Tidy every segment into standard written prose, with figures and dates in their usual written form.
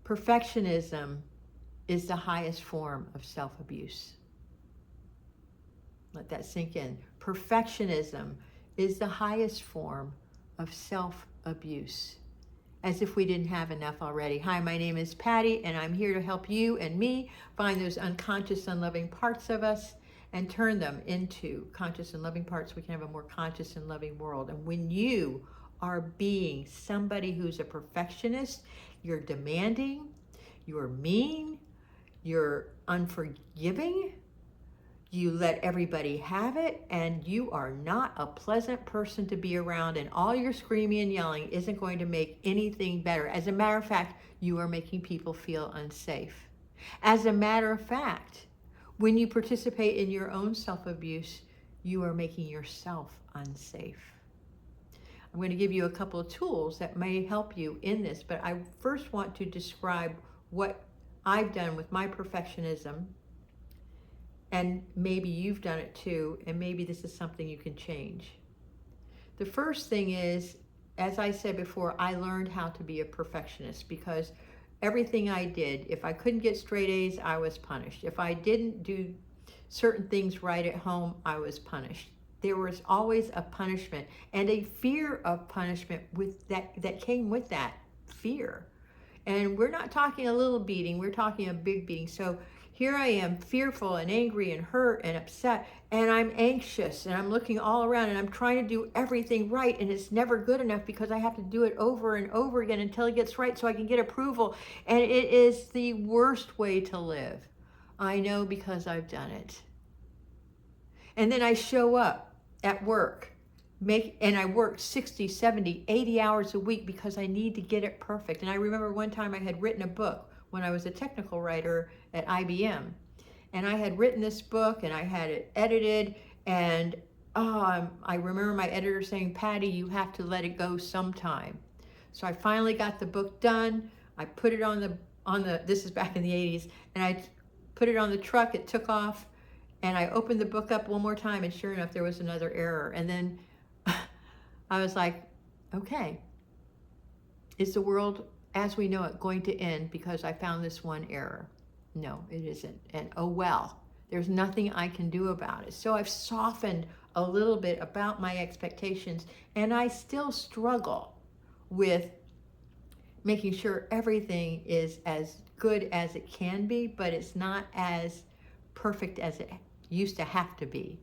Perfectionism is the highest form of self-abuse. Let that sink in. Perfectionism is the highest form of self-abuse. As if we didn't have enough already. Hi, my name is Patty, and I'm here to help you and me find those unconscious, unloving parts of us and turn them into conscious and loving parts. We can have a more conscious and loving world. And when you are being somebody who's a perfectionist, you're demanding, you're mean, you're unforgiving, you let everybody have it, and you are not a pleasant person to be around, and all your screaming and yelling isn't going to make anything better. As a matter of fact, you are making people feel unsafe. As a matter of fact, when you participate in your own self-abuse, you are making yourself unsafe. I'm going to give you a couple of tools that may help you in this, but I first want to describe what I've done with my perfectionism. And maybe you've done it too, and maybe this is something you can change. The first thing is, as I said before, I learned how to be a perfectionist because everything I did, if I couldn't get straight A's, I was punished. If I didn't do certain things right at home, I was punished. There was always a punishment and a fear of punishment with that came with that fear. And we're not talking a little beating, we're talking a big beating. So here I am, fearful and angry and hurt and upset, and I'm anxious and I'm looking all around and I'm trying to do everything right, and it's never good enough because I have to do it over and over again until it gets right so I can get approval. And it is the worst way to live. I know because I've done it. And then I show up at work, and I worked 60, 70, 80 hours a week because I need to get it perfect. And I remember one time I had written a book when I was a technical writer at IBM. And I had written this book and I had it edited, and I remember my editor saying, Patty, you have to let it go sometime. So I finally got the book done. I put it on the this is back in the 80s, and I put it on the truck, it took off, and I opened the book up one more time, and sure enough, there was another error. And then I was like, okay, is the world as we know it going to end because I found this one error? No, it isn't. And oh well, there's nothing I can do about it. So I've softened a little bit about my expectations, and I still struggle with making sure everything is as good as it can be, but it's not as perfect as it used to have to be.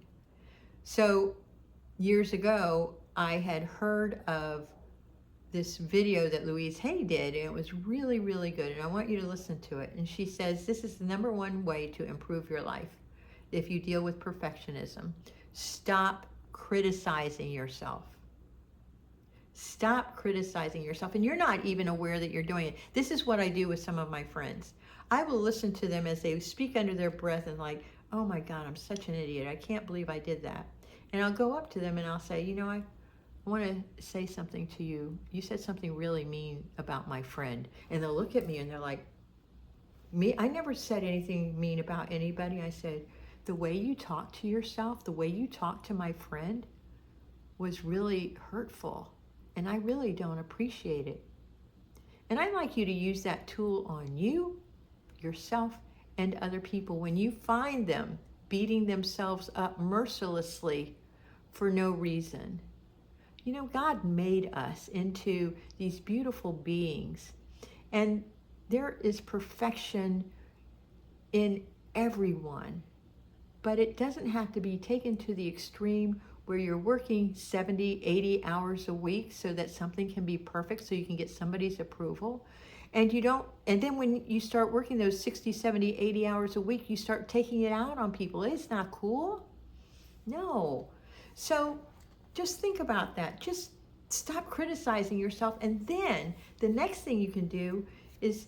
So years ago, I had heard of this video that Louise Hay did, and it was really, really good, and I want you to listen to it. And she says, this is the number one way to improve your life if you deal with perfectionism. Stop criticizing yourself. Stop criticizing yourself, and you're not even aware that you're doing it. This is what I do with some of my friends. I will listen to them as they speak under their breath and like, oh my God, I'm such an idiot. I can't believe I did that. And I'll go up to them and I'll say, you know, I want to say something to you. You said something really mean about my friend. And they'll look at me and they're like, me? I never said anything mean about anybody. I said, the way you talk to yourself, the way you talk to my friend was really hurtful. And I really don't appreciate it. And I'd like you to use that tool on you, yourself, and other people when you find them beating themselves up mercilessly for no reason. You know, God made us into these beautiful beings, and there is perfection in everyone, but it doesn't have to be taken to the extreme where you're working 70, 80 hours a week so that something can be perfect so you can get somebody's approval. And then when you start working those 60, 70, 80 hours a week, you start taking it out on people. It's not cool. No. So just think about that. Just stop criticizing yourself. And then the next thing you can do is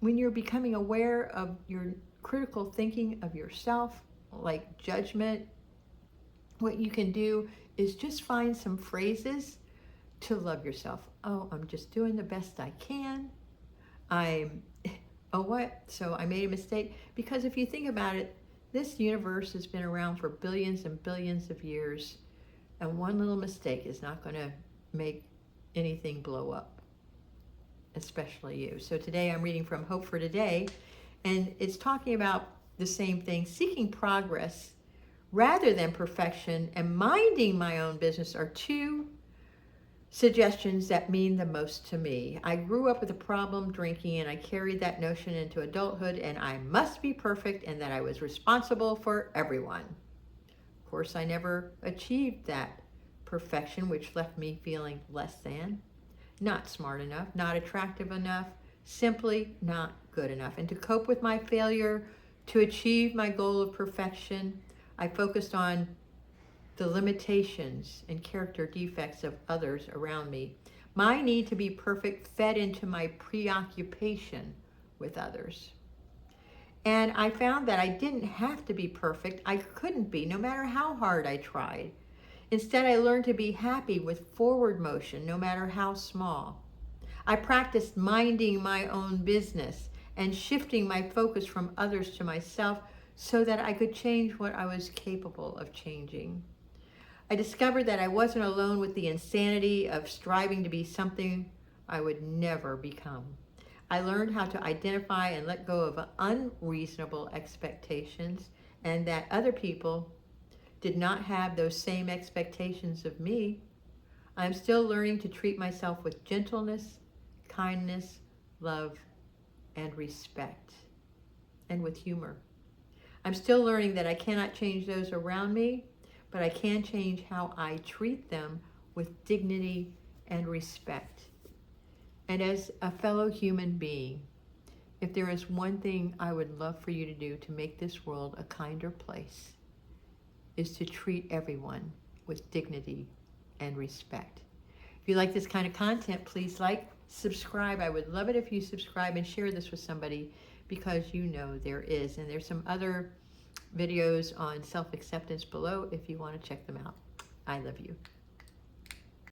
when you're becoming aware of your critical thinking of yourself, like judgment, what you can do is just find some phrases to love yourself. Oh, I'm just doing the best I can. So I made a mistake. Because if you think about it, this universe has been around for billions and billions of years, and one little mistake is not going to make anything blow up. especially you. So today I'm reading from Hope for Today, and it's talking about the same thing. Seeking progress rather than perfection and minding my own business are two suggestions that mean the most to me. I grew up with a problem drinking, and I carried that notion into adulthood, and I must be perfect and that I was responsible for everyone. Of course, I never achieved that perfection, which left me feeling less than, not smart enough, not attractive enough, simply not good enough. And to cope with my failure to achieve my goal of perfection, I focused on the limitations and character defects of others around me. My need to be perfect fed into my preoccupation with others. And I found that I didn't have to be perfect. I couldn't be, no matter how hard I tried. Instead, I learned to be happy with forward motion, no matter how small. I practiced minding my own business and shifting my focus from others to myself so that I could change what I was capable of changing. I discovered that I wasn't alone with the insanity of striving to be something I would never become. I learned how to identify and let go of unreasonable expectations, and that other people did not have those same expectations of me. I'm still learning to treat myself with gentleness, kindness, love, and respect, and with humor. I'm still learning that I cannot change those around me, but I can change how I treat them with dignity and respect. And as a fellow human being, if there is one thing I would love for you to do to make this world a kinder place, is to treat everyone with dignity and respect. If you like this kind of content, please like, subscribe. I would love it if you subscribe and share this with somebody, because you know there is. And there's some other videos on self-acceptance below if you want to check them out. I love you.